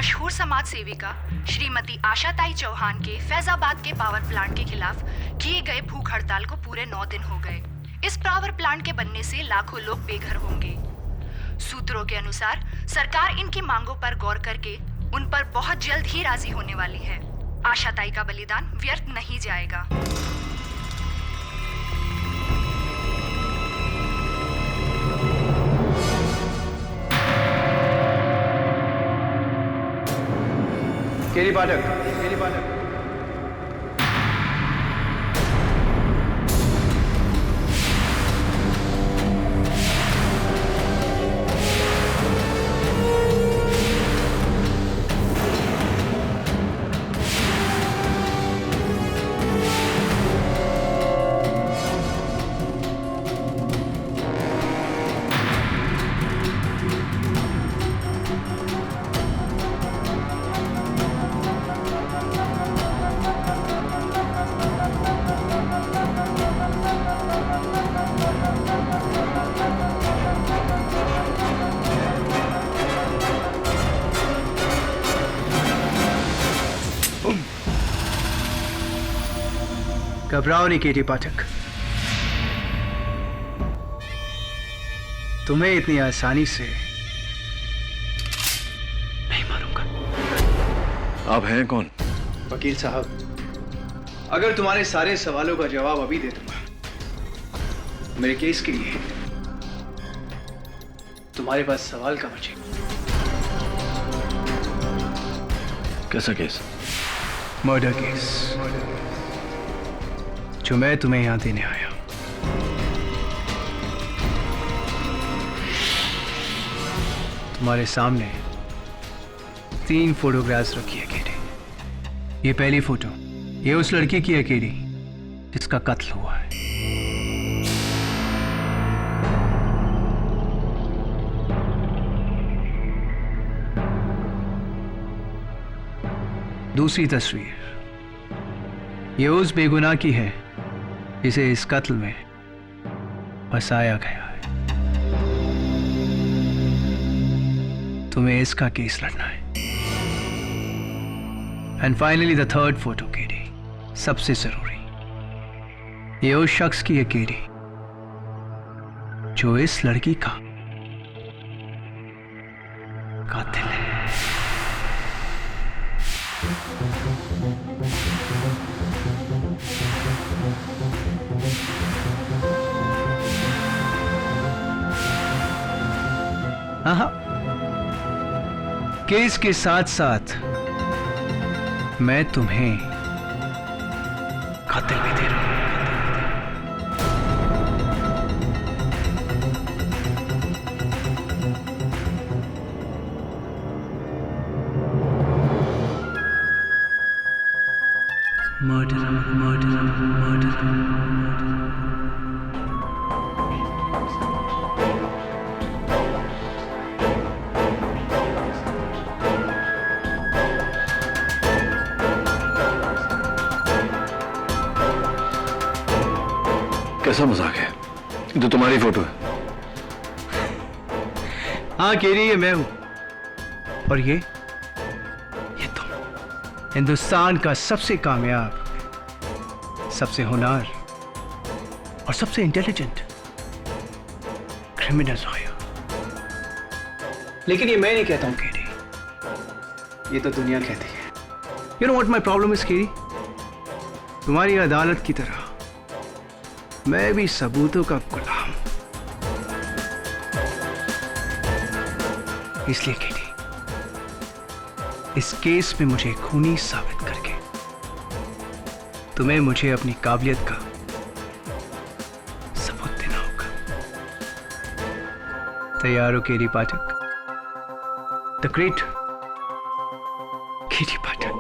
मशहूर समाज सेविका श्रीमती आशाताई चौहान के फैजाबाद के पावर प्लांट के खिलाफ किए गए भूख हड़ताल को पूरे 9 दिन हो गए। इस पावर प्लांट के बनने से लाखों लोग बेघर होंगे। सूत्रों के अनुसार सरकार इनकी मांगों पर गौर करके उन पर बहुत जल्द ही राजी होने वाली है। आशाताई का बलिदान व्यर्थ नहीं जाएगा। केरी पाठक। घबराओ नहीं केटी पाठक, तुम्हें इतनी आसानी से नहीं मारूंगा। आप हैं कौन? वकील साहब, अगर तुम्हारे सारे सवालों का जवाब अभी दे दूंगा मेरे केस के लिए, तुम्हारे पास सवाल का बचेगा। कैसा केस? मर्डर केस, जो मैं तुम्हें यहां देने आया हूं। तुम्हारे सामने 3 फोटोग्राफ्स रखी है केडी। ये पहली फोटो, ये उस लड़की की है केडी जिसका कत्ल हुआ है। दूसरी तस्वीर, ये उस बेगुनाह की है जिसे इस कत्ल में फंसाया गया है। तुम्हें इसका केस लड़ना है। And finally the third photo KD, सबसे जरूरी, ये उस शख्स की है केडी जो इस लड़की का कातिल है। हाँ, केस के साथ साथ मैं तुम्हें कातिल भी दे रहा हूं। Murder, murder, murder. कैसा मजाक है? ये तो तुम्हारी फोटो है। हाँ केरी, ये मैं हूं। और ये तुम, हिंदुस्तान का सबसे कामयाब, सबसे होनहार और सबसे इंटेलिजेंट क्रिमिनल लॉयर। लेकिन ये मैं नहीं कहता हूं केरी, ये तो दुनिया कहती है। You know what my problem is Kerry? तुम्हारी अदालत की तरह मैं भी सबूतों का गुलाम। इसलिए केटी, इस केस में मुझे खूनी साबित करके तुम्हें मुझे अपनी काबिलियत का सबूत देना होगा। तैयार हो केरी पाठक? द ग्रेट केरी पाठक।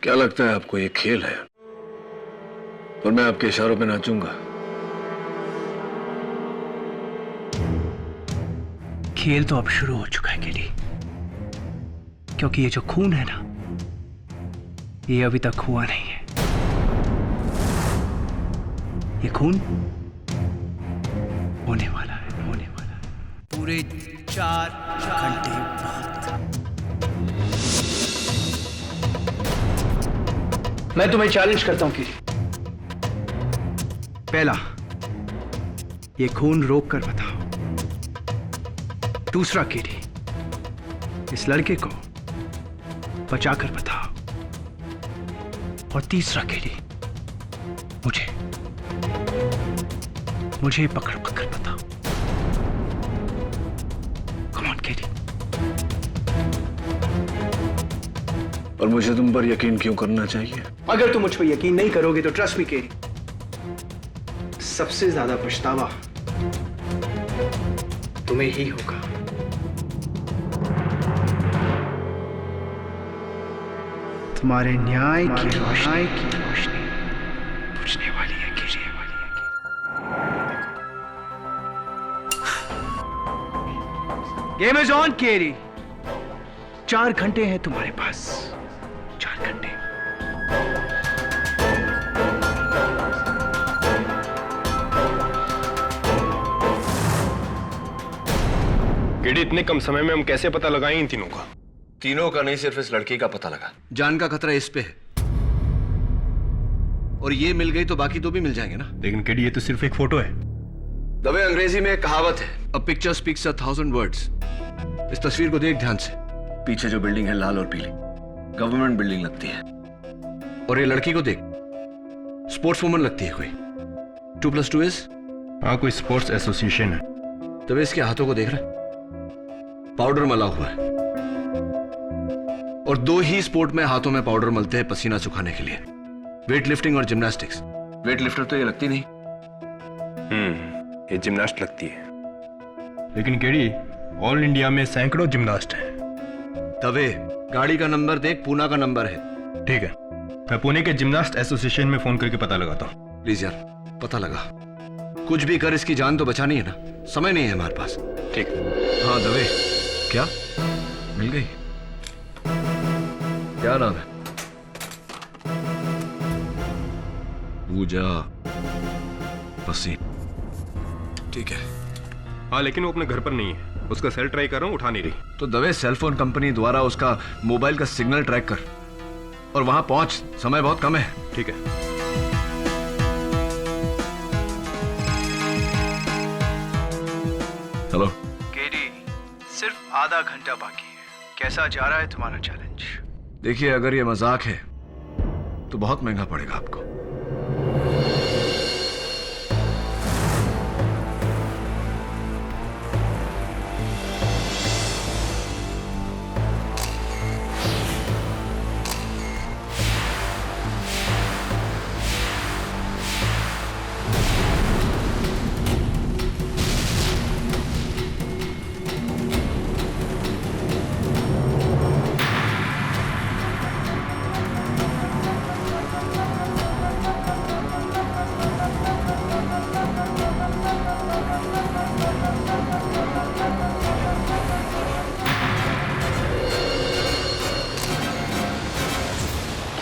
क्या लगता है आपको ये खेल है और मैं आपके इशारों पे नाचूंगा? खेल तो अब शुरू हो चुका है केडी, क्योंकि ये जो खून है ना, ये अभी तक हुआ नहीं है। ये खून होने वाला है, होने वाला है। पूरे 4 घंटे बाद। मैं तुम्हें चैलेंज करता हूं किरी। पहला, ये खून रोक कर बताओ। दूसरा किरी, इस लड़के को बचाकर बताओ। और तीसरा किरी, मुझे पकड़ बताओ। कम ऑन किरी। और मुझे तुम पर यकीन क्यों करना चाहिए? अगर तुम मुझ पर यकीन नहीं करोगे तो ट्रस्ट मी केरी, सबसे ज्यादा पछतावा तुम्हें ही होगा। तुम्हारे न्याय की रोशनी बुझने वाली है केरी। गेम इज ऑन केरी। 4 घंटे हैं तुम्हारे पास। 4 घंटे। केडी, इतने कम समय में हम कैसे पता लगाएं इन तीनों का? तीनों का नहीं, सिर्फ इस लड़की का पता लगा। जान का खतरा इस पे है, और ये मिल गई तो बाकी तो भी मिल जाएंगे ना। लेकिन केडी, ये तो सिर्फ एक फोटो है। दबे, अंग्रेजी में एक कहावत है, अ पिक्चर स्पीक्स 1,000 वर्ड्स। इस तस्वीर को देख ध्यान से। पीछे जो बिल्डिंग है लाल और पीली, गवर्नमेंट बिल्डिंग लगती है। और ये लड़की को देख, स्पोर्ट्स वुमन लगती है कोई। 2+2 इज? हाँ, कोई स्पोर्ट्स एसोसिएशन है। तब इसके हाथों को देख रहा है, पाउडर मला हुआ है। और 2 ही स्पोर्ट में हाथों में पाउडर मलते हैं पसीना सुखाने के लिए, वेट लिफ्टिंग और जिम्नास्टिक्स। वेट लिफ्टर तो ये लगती नहीं। ये जिम्नास्ट लगती है। लेकिन केडी, ऑल इंडिया में सैकड़ों जिम्नास्ट हैं। तबे गाड़ी का नंबर देख, पूना का नंबर है। ठीक है, मैं पुणे के जिम्नास्ट एसोसिएशन में फोन करके पता लगाता हूँ। प्लीज यार, पता लगा। कुछ भी कर, इसकी जान तो बचानी है ना। समय नहीं है हमारे पास। ठीक। हाँ दबे, क्या मिल गई? क्या नाम है? पूजा पसीन। ठीक है। हाँ, लेकिन वो अपने घर पर नहीं है। उसका सेल ट्राई कर रहा हूँ, उठा नहीं रही। तो दवे, सेलफोन कंपनी द्वारा उसका मोबाइल का सिग्नल ट्रैक कर और वहां पहुंच। समय बहुत कम है। ठीक है। हेलो केडी, सिर्फ आधा घंटा बाकी है। कैसा जा रहा है तुम्हारा चैलेंज? देखिए, अगर ये मजाक है तो बहुत महंगा पड़ेगा आपको।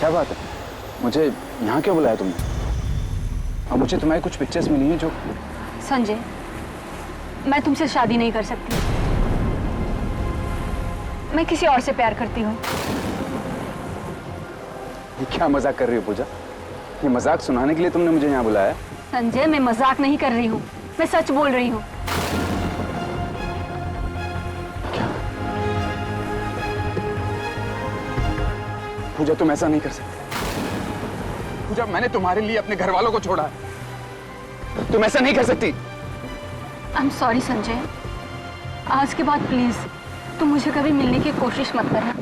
क्या बात है? मुझे यहाँ क्यों बुलाया तुमने? और मुझे तुम्हारी कुछ पिक्चर्स मिली हैं जो... संजय, मैं तुमसे शादी नहीं कर सकती। मैं किसी और से प्यार करती हूँ। ये क्या मजाक कर रही हो पूजा? ये मजाक सुनाने के लिए तुमने मुझे यहाँ बुलाया? संजय, मैं मजाक नहीं कर रही हूँ, मैं सच बोल रही हूँ। पूजा, तुम ऐसा नहीं कर सकती। पूजा, मैंने तुम्हारे लिए अपने घर वालों को छोड़ा है। तुम ऐसा नहीं कर सकती। I am sorry Sanjay. आज के बाद प्लीज तुम मुझे कभी मिलने की कोशिश मत करना।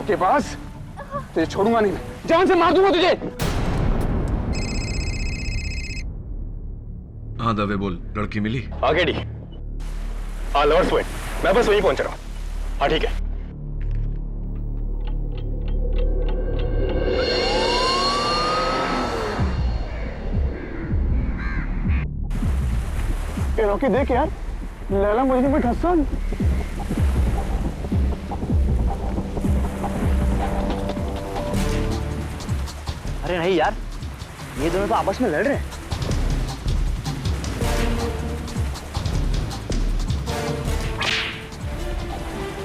के पास तुझे छोड़ूंगा नहीं, मैं जान से मार दूंगा तुझे। हाँ दवे, बोल। लड़की मिली? आगे डी। हाँ, लवर्स पॉइंट। मैं बस वहीं पहुंच रहा हूँ। हाँ ठीक है। रॉकी देख यार, लैला मुझे में हसन। अरे नहीं यार, ये दोनों तो आपस में लड़ रहे हैं।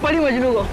बड़ी मजनू को।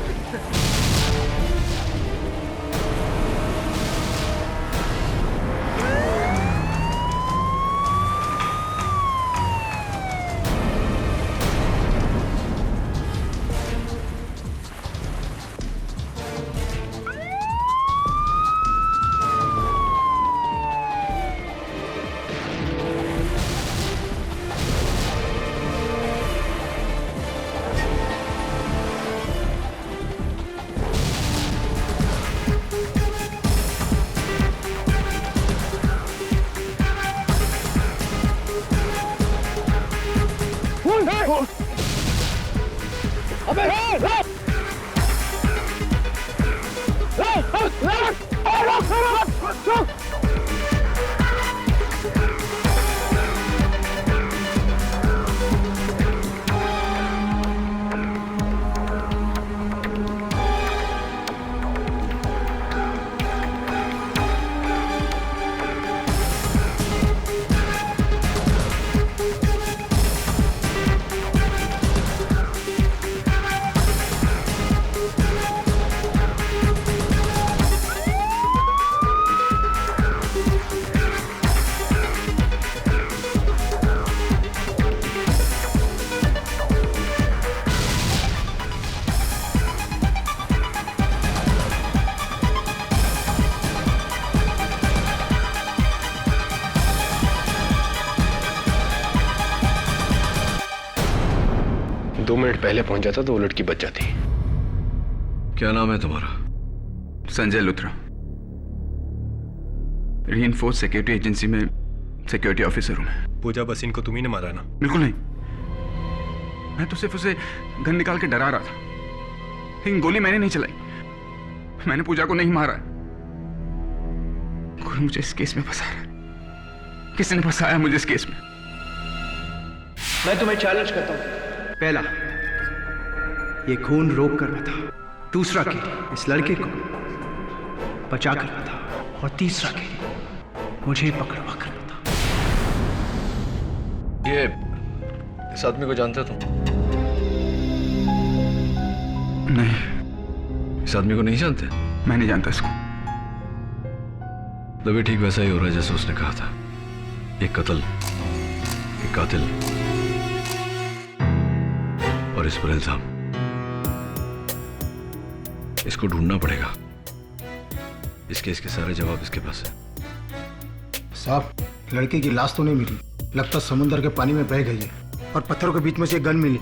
दो मिनट पहले पहुंच जाता तो वो लड़की बच जाती। क्या नाम है तुम्हारा? Sanjay Luthra, reinforce security agency में सिक्योरिटी ऑफिसर हूं मैं। पूजा बसिन को तुम्ही ने मारा ना? बिल्कुल नहीं, मैं तो सिर्फ उसे गन निकाल के डरा रहा था, लेकिन गोली मैंने नहीं चलाई। मैंने पूजा को नहीं मारा। कोई मुझे इस केस में फंसा रहा है। किसी ने फंसाया मुझे इस केस में। मैं तुम्हें चैलेंज करता हूं। पहला, ये खून रोक कर बता। दूसरा केडी, इस लड़के को बचा कर बता। और तीसरा केडी, मुझे पकड़वा कर बता। ये इस आदमी को जानते हो तुम? नहीं, इस आदमी को नहीं जानते? मैं नहीं जानता इसको। तभी ठीक वैसा ही हो रहा है जैसे उसने कहा था। एक कत्ल, एक कातिल और इस पर इल्जाम। इसको ढूंढना पड़ेगा। इस केस के सारे जवाब इसके पास है। साहब, लड़के की लाश तो नहीं मिली, लगता समुद्र के पानी में बह गई है और पत्थरों के बीच में से एक गन मिली।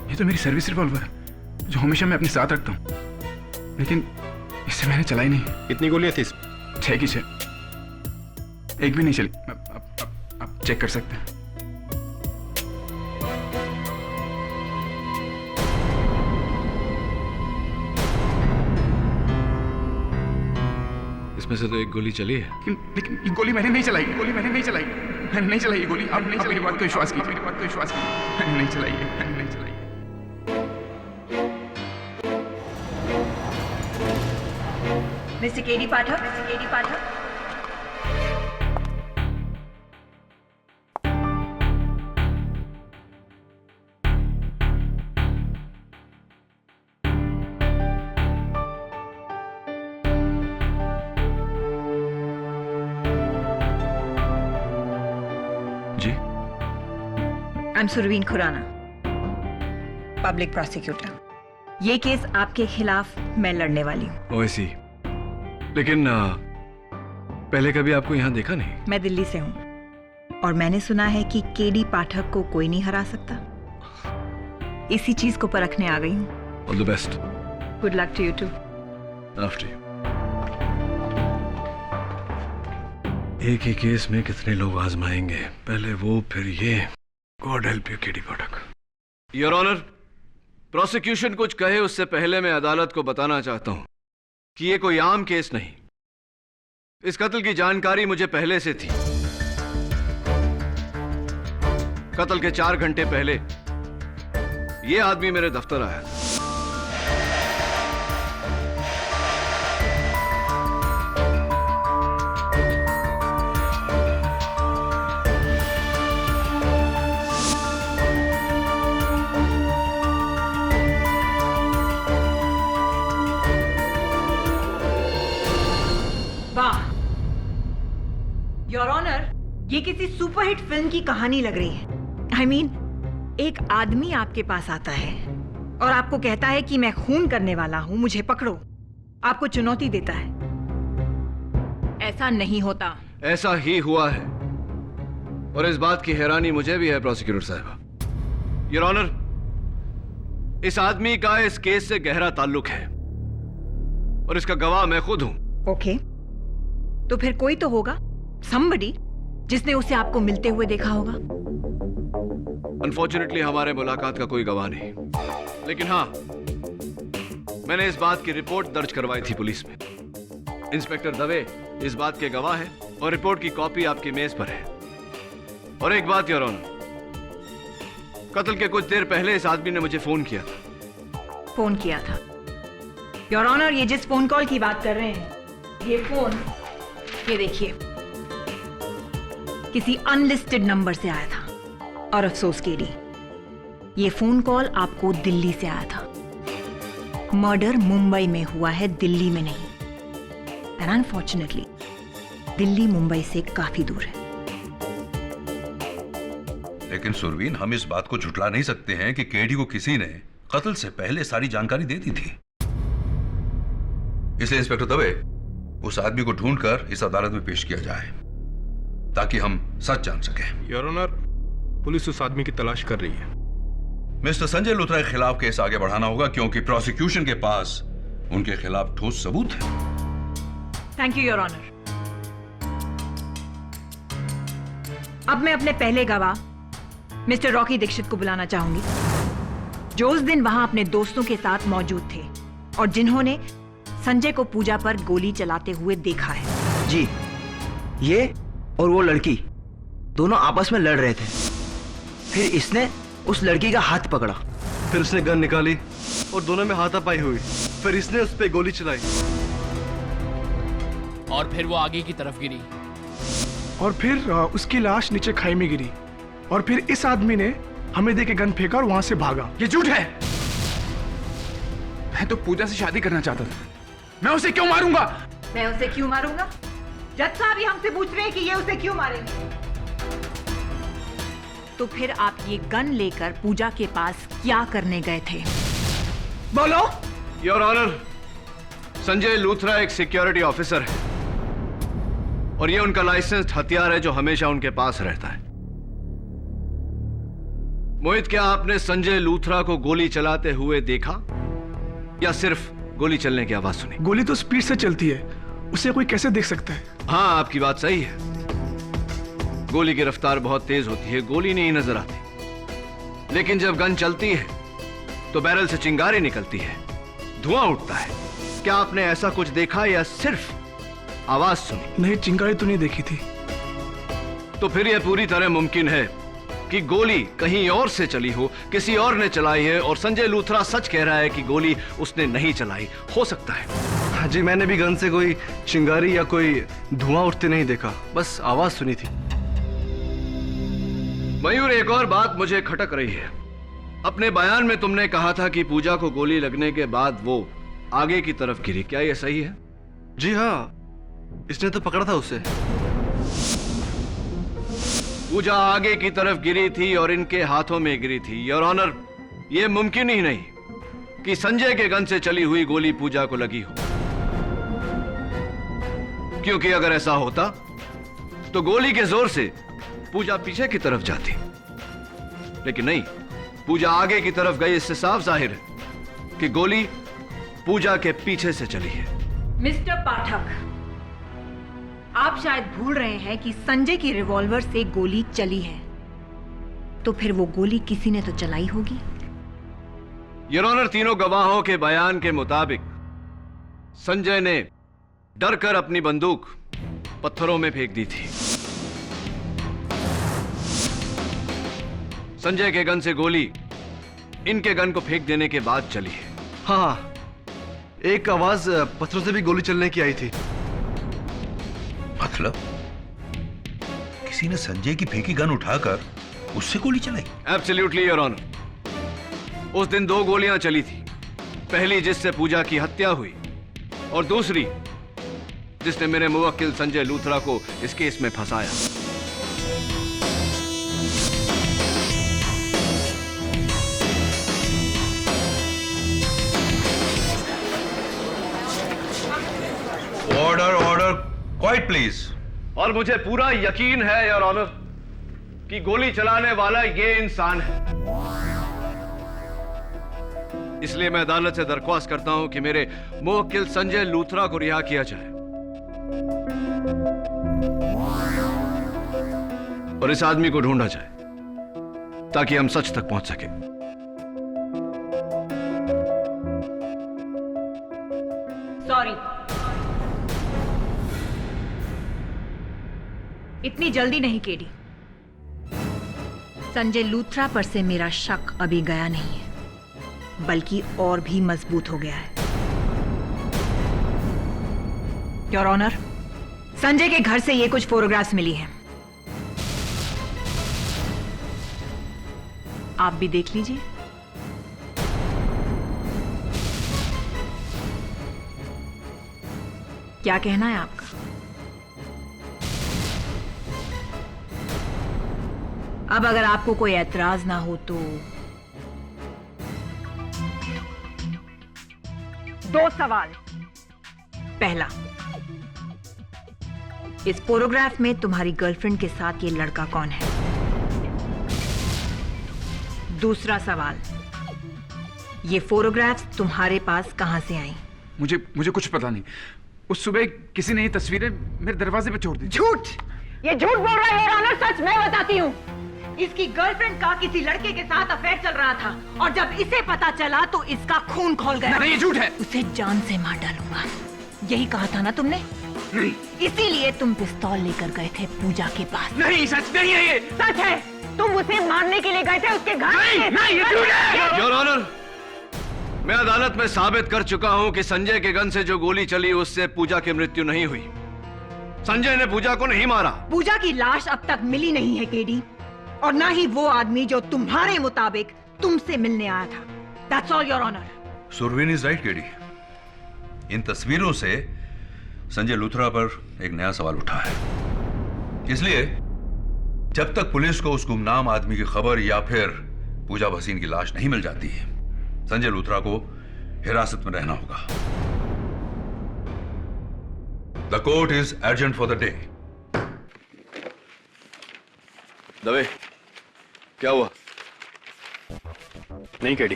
ये तो मेरी सर्विस रिवॉल्वर है जो हमेशा मैं अपने साथ रखता हूं, लेकिन इससे मैंने चलाई नहीं। कितनी गोलियां थी इसमें? 6 की 6, एक भी नहीं चली। आप चेक कर सकते हैं। इसमें से तो एक गोली चली है। लेकिन ये गोली मैंने नहीं चलाई। मैंने नहीं चलाई ये गोली। आप मेरी बात को विश्वास कीजिए। मैंने नहीं चलाई है। Mister KD Pathak, ji, I am Surveen Khurana, public prosecutor. ये केस आपके खिलाफ मैं लड़ने वाली हूँ। ओएसी, लेकिन पहले कभी आपको यहाँ देखा नहीं। मैं दिल्ली से हूँ और मैंने सुना है कि केडी पाठक को कोई नहीं हरा सकता। इसी चीज को परखने आ गई हूँ। All the best. Good luck to you too. After you. एक ही केस में कितने लोग आजमाएंगे, पहले वो फिर ये। God help you KD Pathak. Your honour, prosecution कुछ कहे उससे पहले मैं अदालत को बताना चाहता हूं कि ये कोई आम केस नहीं। इस कत्ल की जानकारी मुझे पहले से थी। कत्ल के 4 घंटे पहले ये आदमी मेरे दफ्तर आया था। ये किसी सुपरहिट फिल्म की कहानी लग रही है। I mean, एक आदमी आपके पास आता है और आपको कहता है कि मैं खून करने वाला हूं, मुझे पकड़ो। आपको चुनौती देता है। ऐसा नहीं होता। ऐसा ही हुआ है, और इस बात की हैरानी मुझे भी है प्रोसिक्यूटर साहब। योर ऑनर, इस आदमी का इस केस से गहरा ताल्लुक है और इसका गवाह मैं खुद हूं। ओके, तो फिर कोई तो होगा, somebody, जिसने उसे आपको मिलते हुए देखा होगा। अनफॉर्चुनेटली हमारे मुलाकात का कोई गवाह नहीं, लेकिन हाँ, मैंने इस बात की रिपोर्ट दर्ज करवाई थी पुलिस में। इंस्पेक्टर दवे इस बात के गवाह हैं और रिपोर्ट की कॉपी आपकी मेज पर है। और एक बात योर ऑनर, कत्ल के कुछ देर पहले इस आदमी ने मुझे फोन किया था। फोन किया था? योर ऑनर, ये जिस फोन कॉल की बात कर रहे हैं, ये फोन, ये देखिए, किसी अनलिस्टेड नंबर से आया था। और अफसोस केडी, ये फोन कॉल आपको दिल्ली से आया था। मर्डर मुंबई में हुआ है, दिल्ली में नहीं। एंड अनफॉर्चुनेटली दिल्ली मुंबई से काफी दूर है। लेकिन सुरवीन, हम इस बात को झुठला नहीं सकते हैं कि केडी को किसी ने कत्ल से पहले सारी जानकारी दे दी थी। इसलिए इंस्पेक्टर दवे, उस आदमी को ढूंढकर इस अदालत में पेश किया जाए ताकि हम सच जान सकें। योर ऑनर, पुलिस उस आदमी की तलाश कर रही है। मिस्टर संजय लूथरा के खिलाफ केस आगे बढ़ाना होगा क्योंकि प्रोसिक्यूशन के पास उनके खिलाफ ठोस सबूत है। Thank you your honour. अब मैं अपने पहले गवाह मिस्टर रॉकी दीक्षित को बुलाना चाहूंगी, जो उस दिन वहां अपने दोस्तों के साथ मौजूद थे और जिन्होंने संजय को पूजा पर गोली चलाते हुए देखा है। जी, ये और वो लड़की दोनों आपस में लड़ रहे थे। फिर इसने उस लड़की का हाथ पकड़ा, फिर उसने गन निकाली और दोनों में हाथापाई हुई। फिर इसने उस पर गोली चलाई और फिर वो आगे की तरफ गिरी और फिर उसकी लाश नीचे खाई में गिरी और फिर इस आदमी ने हमें देके गन फेंका और वहां से भागा। ये झूठ है। मैं तो पूजा से शादी करना चाहता था। मैं उसे क्यों मारूंगा? मैं उसे क्यों मारूंगा? जज साहब ही हमसे पूछ रहे हैं कि ये उसे क्यों मारेंगे। तो फिर आप ये गन लेकर पूजा के पास क्या करने गए थे? बोलो। योर ऑनर, संजय लूथरा एक सिक्योरिटी ऑफिसर है और ये उनका लाइसेंस्ड हथियार है जो हमेशा उनके पास रहता है। मोहित, क्या आपने संजय लूथरा को गोली चलाते हुए देखा या सिर्फ गोली चलने की आवाज सुनी? गोली तो स्पीड से चलती है, उसे कोई कैसे देख सकता है? हाँ, आपकी बात सही है। गोली की रफ्तार बहुत तेज होती है, गोली नहीं नजर आती। लेकिन जब गन चलती है तो बैरल से चिंगारी निकलती है, धुआं उठता है। क्या आपने ऐसा कुछ देखा या सिर्फ आवाज सुनी? नहीं, चिंगारी तो नहीं देखी थी। तो फिर यह पूरी तरह मुमकिन है कि गोली कहीं और से चली हो, किसी और ने चलाई है और संजय लूथरा सच कह रहा है कि गोली उसने नहीं चलाई। हो सकता है। जी, मैंने भी गन से कोई चिंगारी या कोई धुआं उठते नहीं देखा, बस आवाज सुनी थी। मयूर, एक और बात मुझे खटक रही है। अपने बयान में तुमने कहा था कि पूजा को गोली लगने के बाद वो आगे की तरफ गिरी, क्या यह सही है? जी हाँ, इसने तो पकड़ा था उसे। पूजा आगे की तरफ गिरी थी और इनके हाथों में गिरी थी। योर ऑनर, यह मुमकिन ही नहीं कि संजय के गन से चली हुई गोली पूजा को लगी हो, क्योंकि अगर ऐसा होता तो गोली के जोर से पूजा पीछे की तरफ जाती, लेकिन नहीं, पूजा आगे की तरफ गई। इससे साफ जाहिर है कि गोली पूजा के पीछे से चली है। मिस्टर पाठक, आप शायद भूल रहे हैं कि संजय की रिवॉल्वर से गोली चली है, तो फिर वो गोली किसी ने तो चलाई होगी। योर ऑनर, तीनों गवाहों के बयान के मुताबिक संजय ने डरकर अपनी बंदूक पत्थरों में फेंक दी थी। संजय के गन से गोली इनके गन को फेंक देने के बाद चली है। हाँ, एक आवाज पत्थरों से भी गोली चलने की आई थी। मतलब किसी ने संजय की फेंकी गन उठाकर उससे गोली चलाई? Absolutely your honour. उस दिन 2 गोलियां चली थी, पहली जिससे पूजा की हत्या हुई और दूसरी जिसने मेरे मुवक्किल संजय लूथरा को इस केस में फंसाया। Quite please. और मुझे पूरा यकीन है योर ऑनर कि गोली चलाने वाला ये इंसान है। इसलिए मैं अदालत से दरख्वास्त करता हूं कि मेरे मुवक्किल संजय लूथरा को रिहा किया जाए और इस आदमी को ढूंढा जाए ताकि हम सच तक पहुंच सके। सॉरी, इतनी जल्दी नहीं केडी। संजय लूथरा पर से मेरा शक अभी गया नहीं है, बल्कि और भी मजबूत हो गया है। योर ऑनर, संजय के घर से ये कुछ फोटोग्राफ्स मिली हैं, आप भी देख लीजिए। क्या कहना है आपका? अब अगर आपको कोई ऐतराज ना हो तो 2 सवाल। पहला, इस फोटोग्राफ में तुम्हारी गर्लफ्रेंड के साथ ये लड़का कौन है? दूसरा सवाल, ये फोटोग्राफ्स तुम्हारे पास कहां से आई? मुझे कुछ पता नहीं। उस सुबह किसी ने ये तस्वीरें मेरे दरवाजे पे छोड़ दी। झूठ! ये झूठ बोल रहा है योर ऑनर। सच मैं बताती हूँ। इसकी गर्लफ्रेंड का किसी लड़के के साथ अफेयर चल रहा था और जब इसे पता चला तो इसका खून खौल गया। नहीं, ये झूठ है। उसे जान से मार डालूंगा, यही कहा था ना तुमने? नहीं। इसीलिए तुम पिस्तौल लेकर गए थे पूजा के पास। नहीं, सच नहीं है ये। सच है। तुम उसे मारने के लिए गए थे उसके घर। नहीं, ये झूठ है। योर ऑनर, मैं अदालत में साबित कर चुका हूं कि संजय के गन से जो गोली चली उससे पूजा की मृत्यु नहीं हुई। संजय ने पूजा को नहीं मारा। पूजा की लाश अब तक मिली नहीं है केडी, और ना ही वो आदमी जो तुम्हारे मुताबिक तुमसे मिलने आया था। That's all, Your Honor. Surveen is right KD. इन तस्वीरों से संजय लूथरा पर एक नया सवाल उठा है। इसलिए जब तक पुलिस को उस गुमनाम आदमी की खबर या फिर पूजा भसीन की लाश नहीं मिल जाती है, संजय लूथरा को हिरासत में रहना होगा। The court is urgent for the day. Dave, क्या हुआ? नहीं केडी,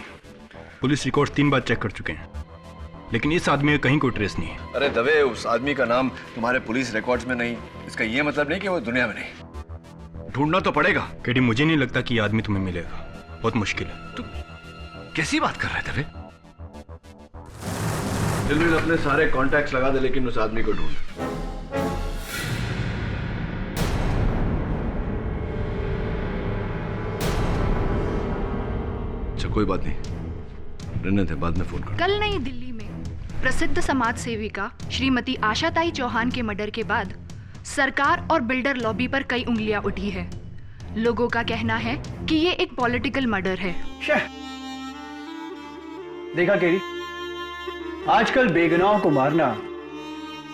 पुलिस रिकॉर्ड 3 बार चेक कर चुके हैं, लेकिन इस आदमी का कहीं कोई ट्रेस नहीं है। अरे दवे, उस आदमी का नाम तुम्हारे पुलिस रिकॉर्ड्स में नहीं, इसका ये मतलब नहीं कि वो दुनिया में नहीं। ढूंढना तो पड़ेगा। केडी, मुझे नहीं लगता कि ये आदमी तुम्हें मिलेगा, बहुत मुश्किल है। तू कैसी बात कर रहा है दवे? दिल्ली अपने सारे कॉन्टैक्ट्स लगा दे, लेकिन उस आदमी को ढूंढ। कोई बात नहीं, रहने थे, बाद में फोन कर। कल नई दिल्ली में प्रसिद्ध समाज सेविका श्रीमती आशाताई चौहान के मर्डर के बाद सरकार और बिल्डर लॉबी पर कई उंगलियां उठी है। लोगों का कहना है कि ये एक पॉलिटिकल मर्डर है। देखा केरी, आजकल बेगुनाहों को मारना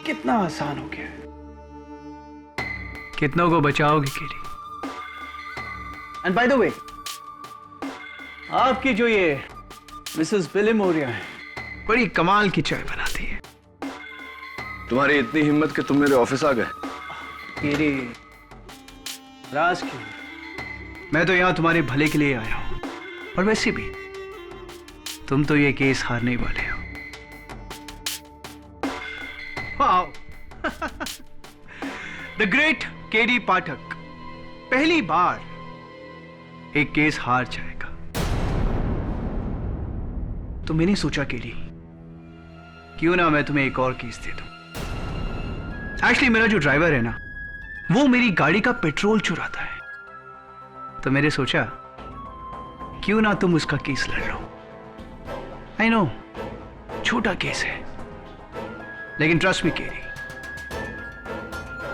कितना आसान हो गया है। कितनों को बचाओगे केरी? एंड बाय द वे, आपकी जो ये मिसेस बिली मोरिया है, बड़ी कमाल की चाय बनाती है। तुम्हारी इतनी हिम्मत कि तुम मेरे ऑफिस आ गए? केरी, राज क्यों? मैं तो यहां तुम्हारे भले के लिए आया हूं, और वैसे भी तुम तो ये केस हारने वाले हो। वाओ, द ग्रेट केडी पाठक पहली बार एक केस हार जाएगा। तो मैंने सोचा केडी, क्यों ना मैं तुम्हें एक और केस दे दूं। एक्चुअली मेरा जो ड्राइवर है ना, वो मेरी गाड़ी का पेट्रोल चुराता है, तो मैंने सोचा क्यों ना तुम उसका केस लड़ लो। आई नो, छोटा केस है, लेकिन ट्रस्ट मी केडी,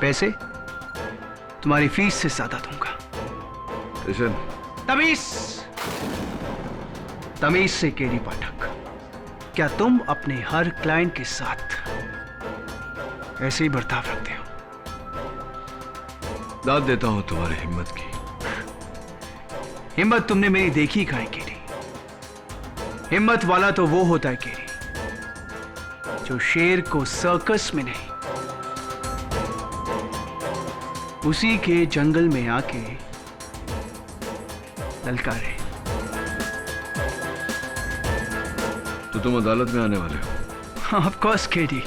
पैसे तुम्हारी फीस से ज्यादा दूंगा। तमीज से केडी पाठक, क्या तुम अपने हर क्लाइंट के साथ ऐसे ही बर्ताव रखते हो? दाद देता हूं तुम्हारी हिम्मत की। हिम्मत तुमने मेरी देखी कहाँ है केडी? हिम्मत वाला तो वो होता है केडी, जो शेर को सर्कस में नहीं, उसी के जंगल में आके ललकारे। तो तुम अदालत में आने वाले हो? ऑफ कोर्स केडी,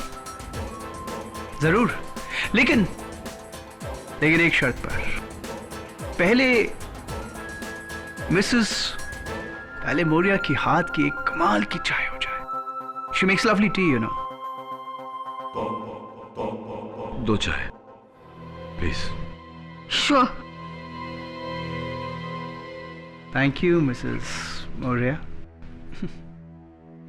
जरूर, लेकिन एक शर्त पर। पहले मिसेस मोरिया की हाथ की एक कमाल की चाय हो जाए। She makes lovely tea, you know. 2 चाय please. Sure. Thank you Mrs Moriya.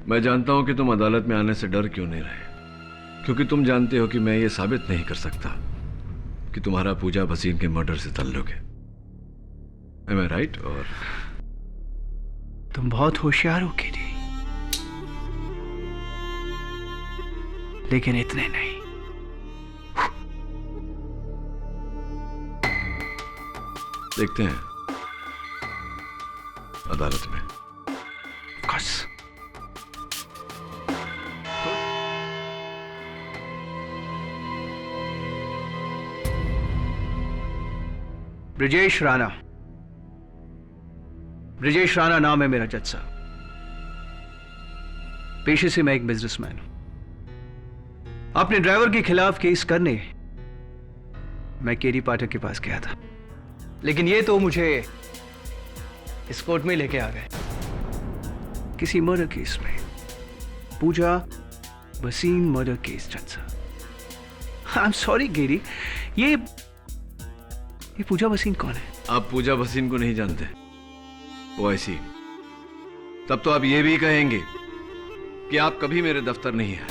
मैं जानता हूं कि तुम अदालत में आने से डर क्यों नहीं रहे, क्योंकि तुम जानते हो कि मैं ये साबित नहीं कर सकता कि तुम्हारा पूजा भसीन के मर्डर से ताल्लुक है। Am I right? और तुम बहुत होशियार हो केडी, लेकिन इतने नहीं। देखते हैं अदालत में। बस ब्रिजेश राणा। ब्रिजेश राणा नाम है मेरा जज साहब। पेशे से मैं एक बिजनेसमैन हूं। अपने ड्राइवर के खिलाफ केस करने मैं केडी पाठक के पास गया था, लेकिन ये तो मुझे इस कोर्ट में लेके आ गए किसी मर्डर केस में। पूजा भसीन मर्डर केस जज साहब। आई एम सॉरी केडी, ये पूजा भसीन कौन है? आप पूजा भसीन को नहीं जानते? ओ ऐसी, तब तो आप ये भी कहेंगे कि आप कभी मेरे दफ्तर नहीं आए,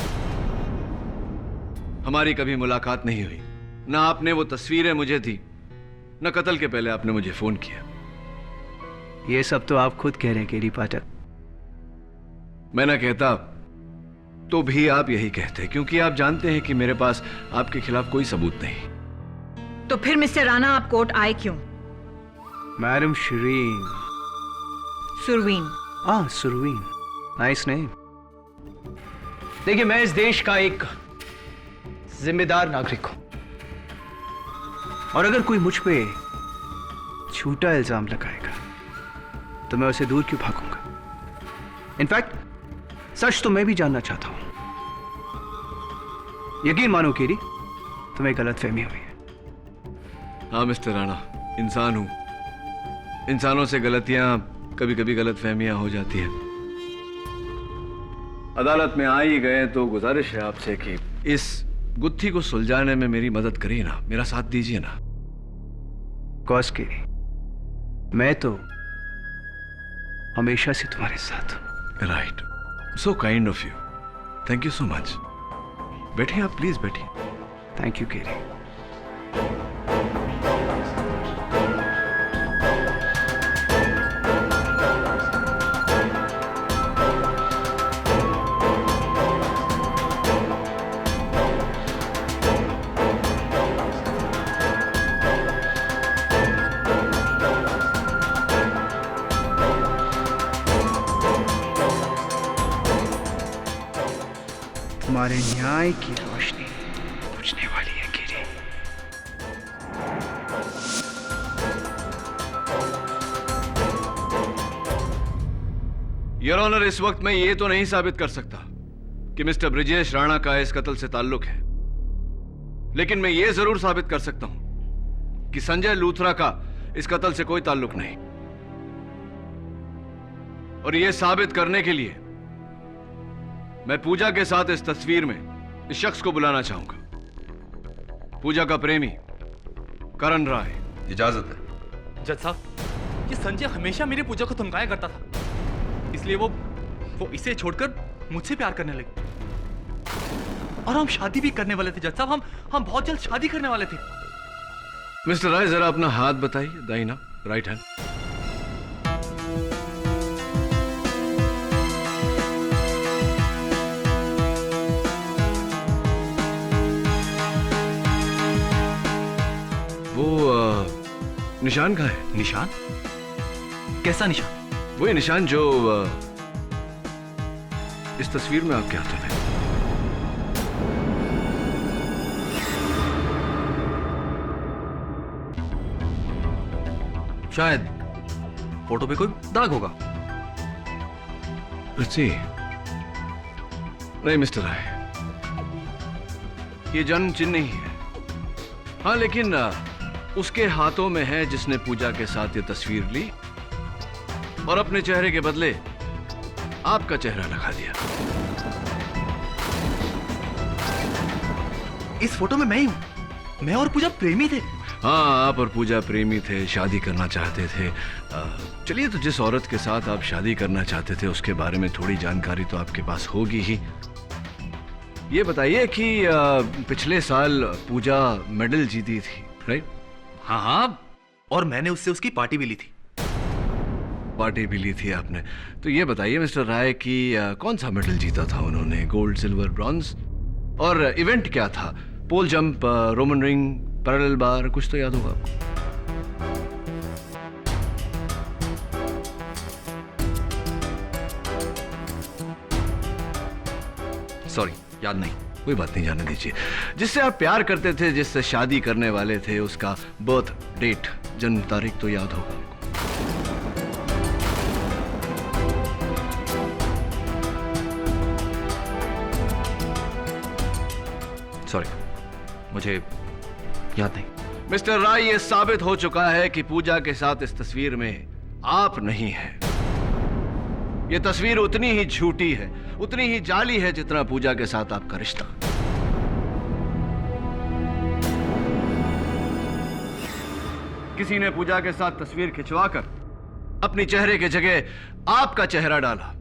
हमारी कभी मुलाकात नहीं हुई, ना आपने वो तस्वीरें मुझे दी, न कत्ल के पहले आपने मुझे फोन किया। ये सब तो आप खुद कह रहे हैं केडी पाठक। मैं ना कहता तो भी आप यही कहते, क्योंकि आप जानते हैं कि मेरे पास आपके खिलाफ कोई सबूत नहीं। तो फिर मिस्टर राणा आप कोर्ट आए क्यों? Madam Shireen. Surveen. Surveen, nice name. देखिए, मैं इस देश का एक जिम्मेदार नागरिक हूं, और अगर कोई मुझ पे झूठा इल्जाम लगाएगा तो मैं उसे दूर क्यों भागूंगा? इनफैक्ट सच तो मैं भी जानना चाहता हूं। यकीन मानो केडी, तुम्हें गलतफहमी हुई है। हाँ मिस्टर राणा, इंसान हूं, इंसानों से गलतियां, कभी कभी गलतफहमियां हो जाती हैं। अदालत में आ ही गए तो गुजारिश है आपसे कि इस गुत्थी को सुलझाने में मेरी मदद करिए ना, मेरा साथ दीजिए ना। कॉस के मैं तो हमेशा से तुम्हारे साथ हूं। Right, so kind of you, thank you so much. बैठिए आप, प्लीज बैठिए। Thank you KD. तुम्हारे न्याय की रोशनी बुझने वाली है केडी। योर ऑनर, इस वक्त मैं ये तो नहीं साबित कर सकता कि मिस्टर ब्रिजेश राणा का इस कत्ल से ताल्लुक है, लेकिन मैं ये जरूर साबित कर सकता हूं कि संजय लूथरा का इस कत्ल से कोई ताल्लुक नहीं। और यह साबित करने के लिए मैं पूजा के साथ इस तस्वीर में इस शख्स को बुलाना चाहूंगा। पूजा का प्रेमी करण राय। इजाजत है। जज साहब, ये संजय हमेशा मेरी पूजा को धमकाया करता था, इसलिए वो इसे छोड़कर मुझसे प्यार करने लगी। और हम शादी भी करने वाले थे जज साहब, हम बहुत जल्द शादी करने वाले थे। मिस्टर राय, जरा अपना हाथ बताइए, दाहिना, राइट हैंड। निशान कहाँ है? निशान? कैसा निशान? वही निशान जो इस तस्वीर में आपके हाथों में। शायद फोटो पे कोई दाग होगा। नहीं मिस्टर राय, ये जन्म चिन्ह नहीं है। हाँ, लेकिन उसके हाथों में है जिसने पूजा के साथ ये तस्वीर ली और अपने चेहरे के बदले आपका चेहरा लगा दिया। इस फोटो में मैं ही हूं। मैं और पूजा प्रेमी थे। हाँ, आप और पूजा प्रेमी थे, शादी करना चाहते थे। चलिए, तो जिस औरत के साथ आप शादी करना चाहते थे उसके बारे में थोड़ी जानकारी तो आपके पास होगी ही। ये बताइए कि पिछले साल पूजा मेडल जीती थी, राइट? हाँ हाँ, और मैंने उससे उसकी पार्टी भी ली थी। पार्टी भी ली थी आपने? तो ये बताइए मिस्टर राय कि कौन सा मेडल जीता था उन्होंने? Gold, silver, bronze? और इवेंट क्या था? पोल जंप, रोमन रिंग, पैरेलल बार, कुछ तो याद होगा आपको? सॉरी, याद नहीं। कोई बात नहीं, जाने दीजिए। जिससे आप प्यार करते थे, जिससे शादी करने वाले थे, उसका बर्थ डेट, जन्म तारीख तो याद होगा आपको? सॉरी, मुझे याद नहीं। मिस्टर राय, ये साबित हो चुका है कि पूजा के साथ इस तस्वीर में आप नहीं हैं। ये तस्वीर उतनी ही झूठी है, उतनी ही जाली है जितना पूजा के साथ आपका रिश्ता। किसी ने पूजा के साथ तस्वीर खिंचवाकर अपनी चेहरे की जगह आपका चेहरा डाला,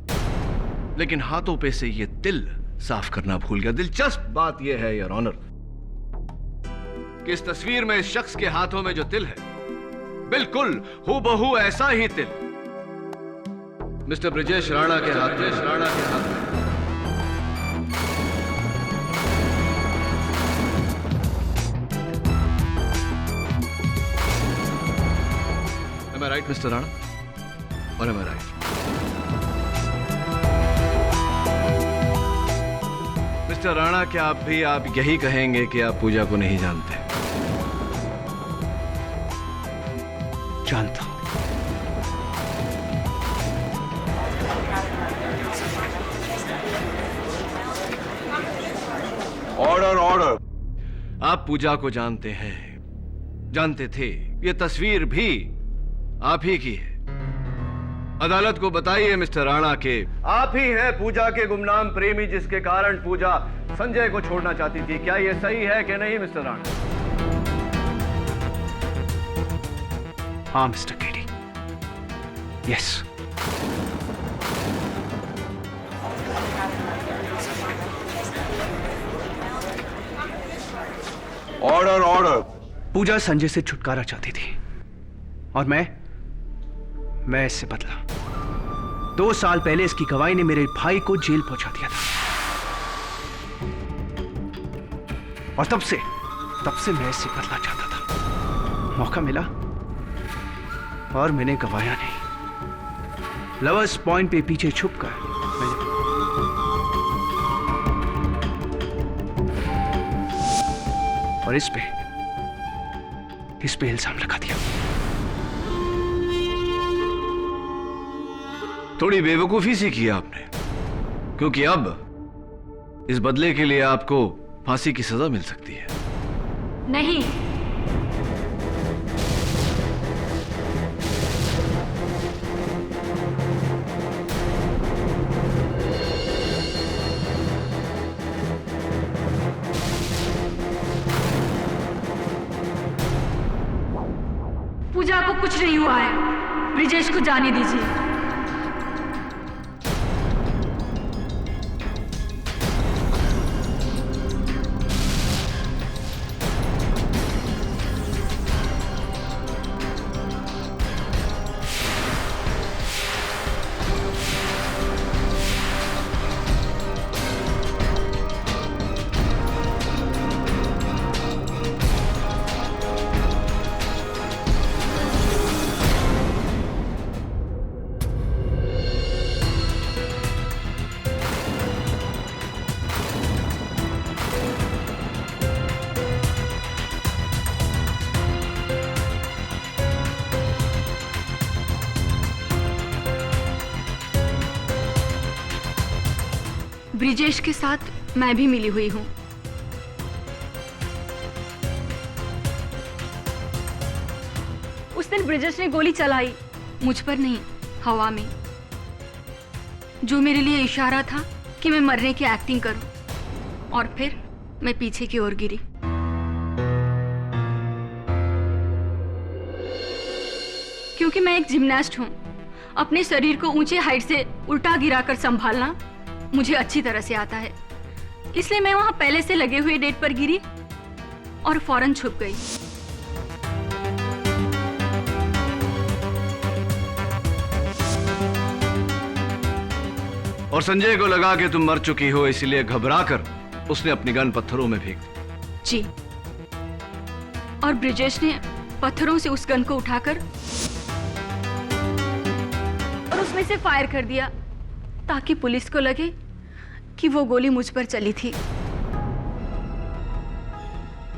लेकिन हाथों पे से ये तिल साफ करना भूल गया। दिलचस्प बात यह है योर ऑनर कि इस तस्वीर में इस शख्स के हाथों में जो तिल है, बिल्कुल हूबहू ऐसा ही तिल मिस्टर ब्रिजेश राणा के हाथ में। Am I right, Mr. Rana? Or am I right? Mister Rana, क्या आप यही कहेंगे कि आप पूजा को नहीं जानते? जानता हूं। ऑर्डर। आप पूजा को जानते हैं, जानते थे। ये तस्वीर भी आप ही की है। अदालत को बताइए मिस्टर राणा के आप ही हैं पूजा के गुमनाम प्रेमी, जिसके कारण पूजा संजय को छोड़ना चाहती थी। क्या यह सही है कि नहीं मिस्टर राणा? हाँ मिस्टर केडी, यस। ऑर्डर। पूजा संजय से छुटकारा चाहती थी और मैं इससे बदला। 2 साल पहले इसकी गवाही ने मेरे भाई को जेल पहुंचा दिया था, और तब से मैं इससे बदला चाहता था। मौका मिला और मैंने गवाया नहीं। लवर्स पॉइंट पे पीछे छुपकर मैंने और इस पे इल्जाम लगा दिया। थोड़ी बेवकूफी सी की आपने, क्योंकि अब इस बदले के लिए आपको फांसी की सजा मिल सकती है। नहीं, पूजा को कुछ नहीं हुआ है। ब्रिजेश को जाने दीजिए। ब्रिजेश के साथ मैं भी मिली हुई हूँ। उस दिन ब्रिजेश ने गोली चलाई, मुझ पर नहीं, हवा में, जो मेरे लिए इशारा था कि मैं मरने की एक्टिंग करूं। और फिर मैं पीछे की ओर गिरी। क्योंकि मैं एक जिम्नास्ट हूं, अपने शरीर को ऊंचे हाइट से उल्टा गिराकर संभालना मुझे अच्छी तरह से आता है। इसलिए मैं वहां पहले से लगे हुए डेट पर गिरी और फौरन छुप गई। और संजय को लगा कि तुम मर चुकी हो, इसलिए घबराकर उसने अपनी गन पत्थरों में फेंक दी। जी, और ब्रिजेश ने पत्थरों से उस गन को उठाकर और उसमें से फायर कर दिया ताकि पुलिस को लगे कि वो गोली मुझ पर चली थी।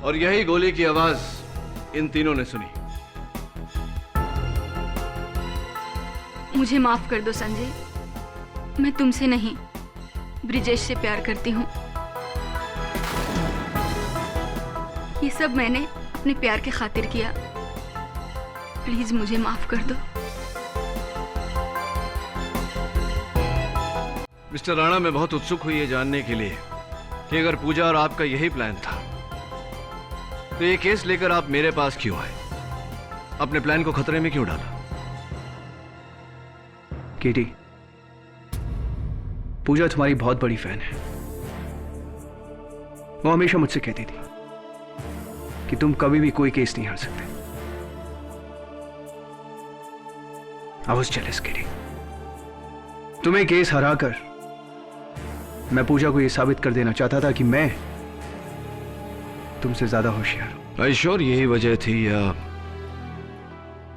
और यही गोली की आवाज इन तीनों ने सुनी। मुझे माफ कर दो संजय, मैं तुमसे नहीं, ब्रिजेश से प्यार करती हूँ। ये सब मैंने अपने प्यार के खातिर किया। प्लीज मुझे माफ कर दो। मिस्टर राणा, मैं बहुत उत्सुक हुई ये जानने के लिए कि अगर पूजा और आपका यही प्लान था तो ये केस लेकर आप मेरे पास क्यों आए? अपने प्लान को खतरे में क्यों डाला? केटी, पूजा तुम्हारी बहुत बड़ी फैन है। वो हमेशा मुझसे कहती थी कि तुम कभी भी कोई केस नहीं हार सकते। I was jealous, केटी। तुम्हें केस हराकर मैं पूजा को यह साबित कर देना चाहता था कि मैं तुमसे ज्यादा होशियार हूं। आई श्योर यही वजह थी या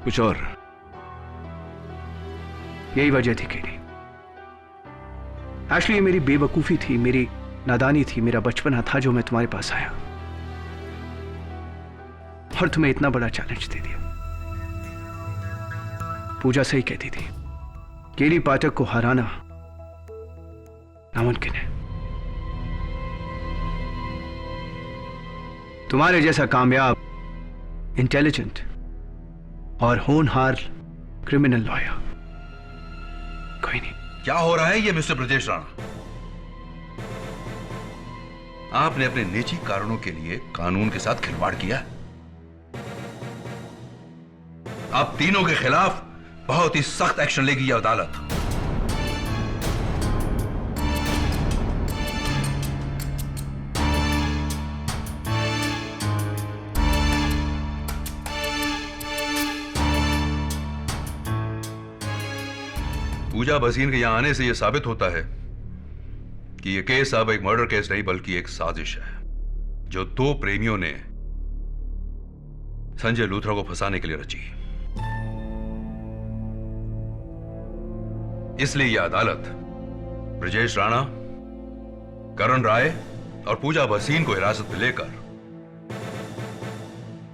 कुछ और? यही वजह थी केटी। एक्चुअली ये मेरी बेवकूफी थी, मेरी नादानी थी, मेरा बचपना था जो मैं तुम्हारे पास आया और तुम्हें इतना बड़ा चैलेंज दे दिया। पूजा सही कहती थी, केडी पाठक को हराना नामुमकिन है। तुम्हारे जैसा कामयाब, इंटेलिजेंट और होनहार क्रिमिनल लॉयर कोई नहीं। क्या हो रहा है ये मिस्टर ब्रजेश राणा? आपने अपने निजी कारणों के लिए कानून के साथ खिलवाड़ किया। आप तीनों के खिलाफ बहुत ही सख्त एक्शन लेगी यह अदालत। पूजा भसीन के यहां आने से यह साबित होता है कि यह केस अब एक मर्डर केस नहीं बल्कि एक साजिश है जो दो प्रेमियों ने संजय लूथरा को फंसाने के लिए रची। इसलिए यह अदालत ब्रजेश राणा, करण राय और पूजा भसीन को हिरासत में लेकर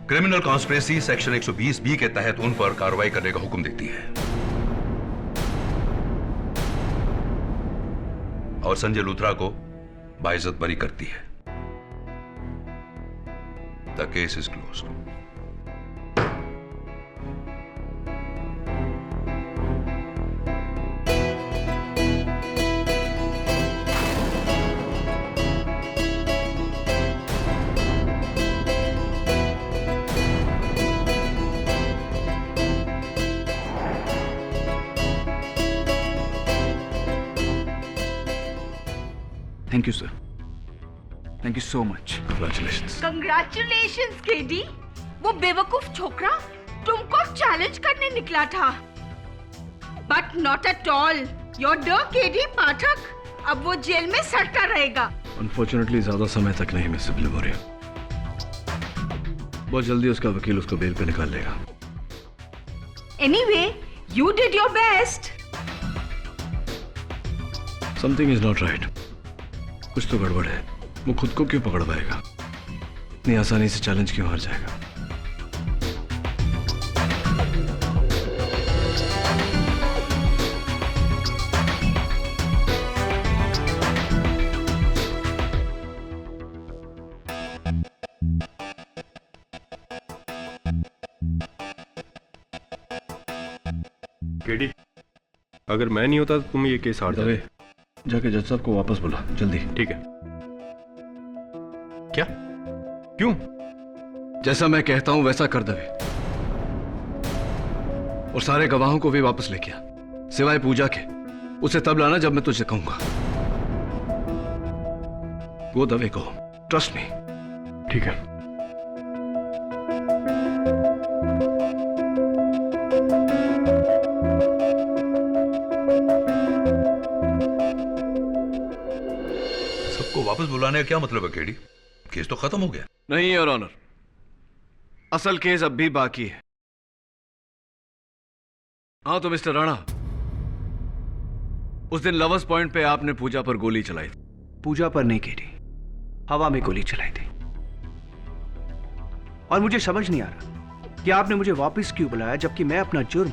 क्रिमिनल कॉन्स्पिरेसी सेक्शन 120 बी के तहत उन पर कार्रवाई करने का हुक्म देती है और संजय लूथरा को बाइज्जत बरी करती है। The case is closed. Thank you sir, thank you so much. Congratulations. Congratulations KD. वो बेवकूफ छोकरा तुमको चैलेंज करने निकला था, but not at all. Your डर केडी पाठक अब वो जेल में सड़ता रहेगा। अनफॉर्चुनेटली ज्यादा समय तक नहीं मिस मेमोरी। बहुत जल्दी उसका वकील उसको बेल पे निकाल लेगा। Anyway, you did your best. Something is not right. कुछ तो गड़बड़ है। वो खुद को क्यों पकड़ पाएगा? इतनी आसानी से चैलेंज क्यों हार जाएगा? केडी, अगर मैं नहीं होता तो तुम ये केस हार जाते। जाके जज साहब को वापस बुला जल्दी। ठीक है। क्या? क्यों? जैसा मैं कहता हूं वैसा कर दे और सारे गवाहों को भी वापस लेके आ, सिवाय पूजा के। उसे तब लाना जब मैं तुझे कहूंगा। वो दवे को ट्रस्ट मी। ठीक है। सबको वापस बुलाने का क्या मतलब है केडी? केस तो खत्म हो गया। नहीं योर ऑनर, असल केस अब भी बाकी है। हाँ तो मिस्टर राणा, उस दिन लवर्स पॉइंट पे आपने पूजा पर गोली चलाई थी। पूजा पर नहीं केडी, हवा में गोली चलाई थी। और मुझे समझ नहीं आ रहा कि आपने मुझे वापस क्यों बुलाया जबकि मैं अपना जुर्म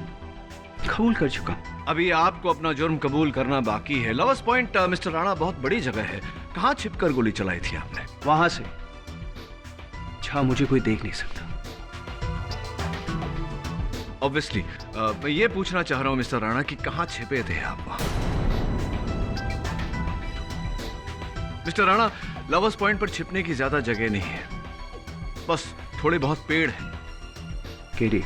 कबूल कर चुका। अभी आपको अपना जुर्म कबूल करना बाकी है। लवर्स पॉइंट मिस्टर राणा बहुत बड़ी जगह है। कहां छिपकर गोली चलाई थी आपने? वहां से जहां मुझे कोई देख नहीं सकता। ऑब्वियसली मैं ये पूछना चाह रहा हूं मिस्टर राणा कि कहां छिपे थे आप वहां? मिस्टर राणा, लवर्स पॉइंट पर छिपने की ज्यादा जगह नहीं है, बस थोड़े बहुत पेड़ हैं। केडी,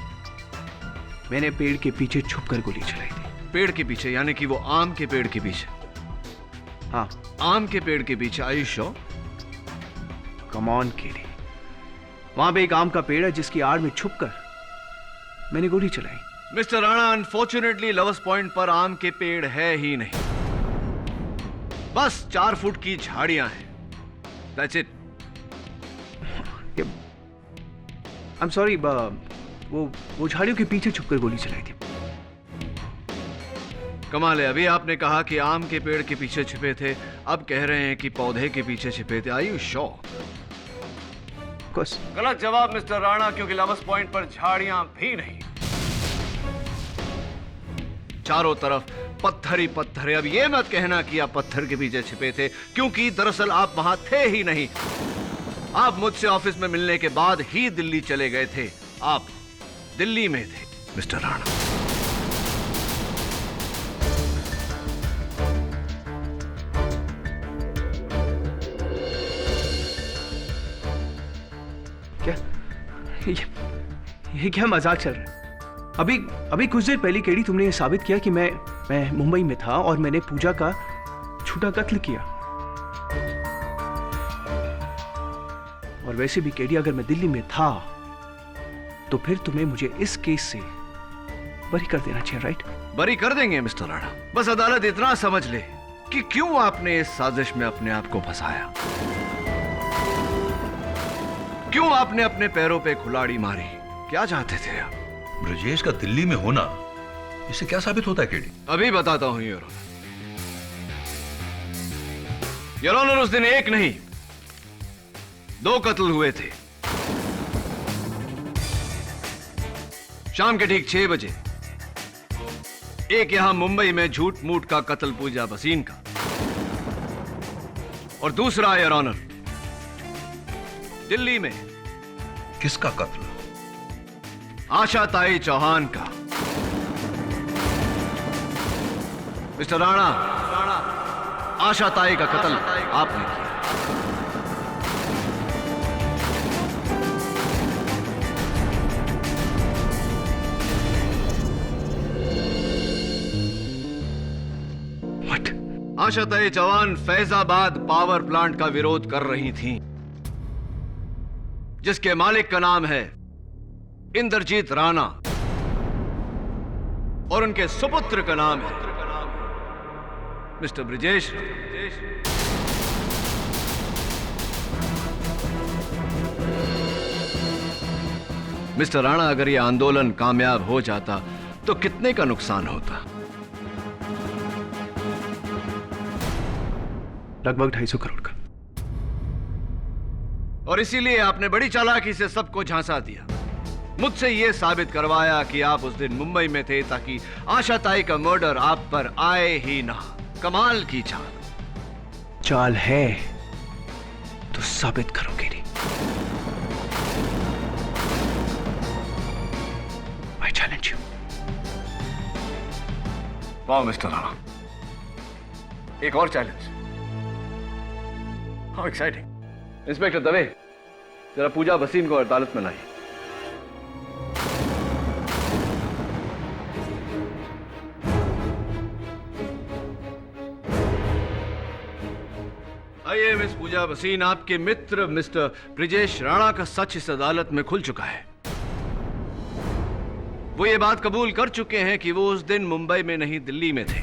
मैंने पेड़ के पीछे छुपकर गोली चलाई थी। पेड़ के पीछे यानी कि वो आम के पेड़ के पीछे? हाँ, आम के पेड़ के पीछे। Are you sure? Come on KD, वहां पे एक आम का पेड़ है जिसकी आड़ में छुपकर मैंने गोली चलाई। Mister Rana, unfortunately lovers point पर आम के पेड़ है ही नहीं, बस 4 फुट की झाड़ियां हैं। That's it. I'm sorry, वो झाड़ियों के पीछे छुपकर गोली चलाई थी। कमाल है, अभी आपने कहा कि आम के पेड़ के पीछे छिपे थे, अब कह रहे हैं कि पौधे के पीछे छिपे थे। Are you sure? गलत जवाब मिस्टर राणा, क्योंकि लवर्स पॉइंट पर झाड़ियां भी नहीं, चारों तरफ पत्थर ही पत्थर है। अब ये मत कहना कि आप पत्थर के पीछे छिपे थे, क्योंकि दरअसल आप वहां थे ही नहीं। आप मुझसे ऑफिस में मिलने के बाद ही दिल्ली चले गए थे। आप दिल्ली में थे मिस्टर राणा। क्या ये क्या मजाक चल रहा है? अभी कुछ देर पहले केडी तुमने ये साबित किया कि मैं मुंबई में था और मैंने पूजा का झूठा कत्ल किया। और वैसे भी केडी, अगर मैं दिल्ली में था तो फिर तुम्हें मुझे इस केस से बरी कर देना चाहिए, राइट? बरी कर देंगे मिस्टर राणा, बस अदालत इतना समझ ले कि क्यों आपने इस साजिश में अपने आप को फंसाया, क्यों आपने अपने पैरों पे कुल्हाड़ी मारी, क्या चाहते थे आप? ब्रजेश का दिल्ली में होना इससे क्या साबित होता है केडी? अभी बताता हूं योर ऑनर। योर ऑनर, उस दिन एक नहीं 2 कत्ल हुए थे। शाम के ठीक 6 बजे एक यहां मुंबई में झूठ मूठ का कत्ल पूजा भसीन का, और दूसरा योर ऑनर दिल्ली में। किसका कत्ल? आशा ताई चौहान का। मिस्टर राणा, आशा ताई का कत्ल आपने किया। What? आशा ताई चौहान फैजाबाद पावर प्लांट का विरोध कर रही थीं, जिसके मालिक का नाम है इंद्रजीत राणा और उनके सुपुत्र का नाम है मिस्टर ब्रिजेश। मिस्टर राणा, अगर यह आंदोलन कामयाब हो जाता तो कितने का नुकसान होता? लगभग 250 करोड़ का। और इसीलिए आपने बड़ी चालाकी से सबको झांसा दिया, मुझसे यह साबित करवाया कि आप उस दिन मुंबई में थे ताकि आशा ताई का मर्डर आप पर आए ही ना। कमाल की चाल। चाल है तो साबित करो केडी। वाह मिस्टर राणा, एक और challenge. How exciting. Inspector Dave, जरा पूजा भसीन को अदालत में लाइए। आइए मिस पूजा भसीन, आपके मित्र मिस्टर ब्रिजेश राणा का सच इस अदालत में खुल चुका है। वो ये बात कबूल कर चुके हैं कि वो उस दिन मुंबई में नहीं दिल्ली में थे।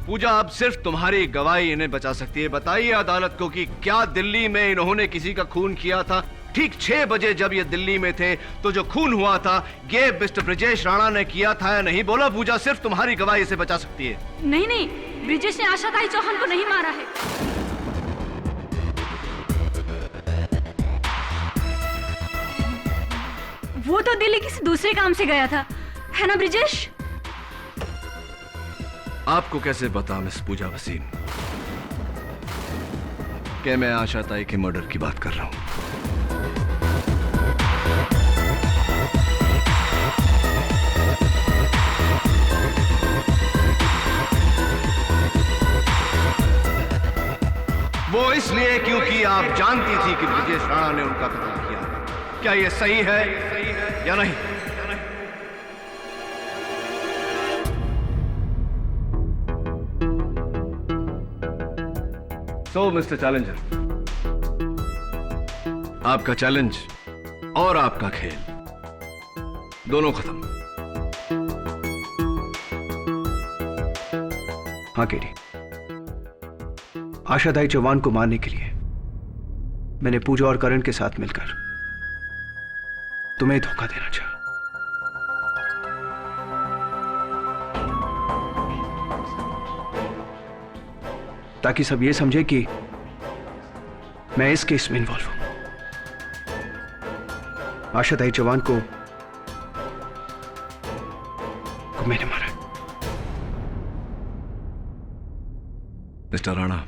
पूजा, अब सिर्फ तुम्हारी गवाही इन्हें बचा सकती है। बताइए अदालत को कि क्या दिल्ली में इन्होंने किसी का खून किया था? ठीक 6 बजे जब ये दिल्ली में थे तो जो खून हुआ था ये मिस्टर ब्रिजेश राणा ने किया था या नहीं? बोला पूजा, सिर्फ तुम्हारी गवाही इसे बचा सकती है। नहीं नहीं, ब्रिजेश ने आशाताई चौहान को नहीं मारा है। वो तो दिल्ली किसी दूसरे काम से गया था, है ना ब्रिजेश? आपको कैसे पता मिस पूजा भसीन कि मैं आशाताई के मर्डर की बात कर रहा हूं? वो इसलिए क्योंकि आप जानती थी कि ब्रिजेश राणा ने उनका कत्ल किया। क्या ये सही है या नहीं? सो मिस्टर चैलेंजर, आपका चैलेंज और आपका खेल दोनों खत्म। हाँ केडी, आशाताई चौहान को मारने के लिए मैंने पूजा और करण के साथ मिलकर तुम्हें धोखा देना चाहा। ताकि सब ये समझे कि मैं इस केस में इन्वॉल्व हूं। आशाताई चौहान को मैंने मारा। मिस्टर राणा,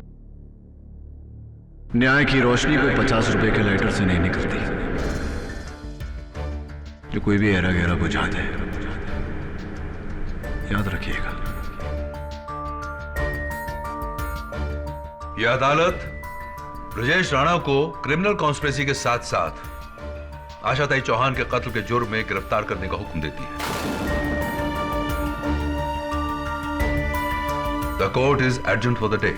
न्याय की रोशनी को 50 रुपए के लाइटर से नहीं निकलती, जो कोई भी ऐरा गहरा बुझा दे। याद रखिएगा। यह अदालत ब्रिजेश राणा को क्रिमिनल कॉन्स्पिरेसी के साथ साथ आशाताई चौहान के कत्ल के जुर्म में गिरफ्तार करने का हुक्म देती है। The court is adjourned for the day.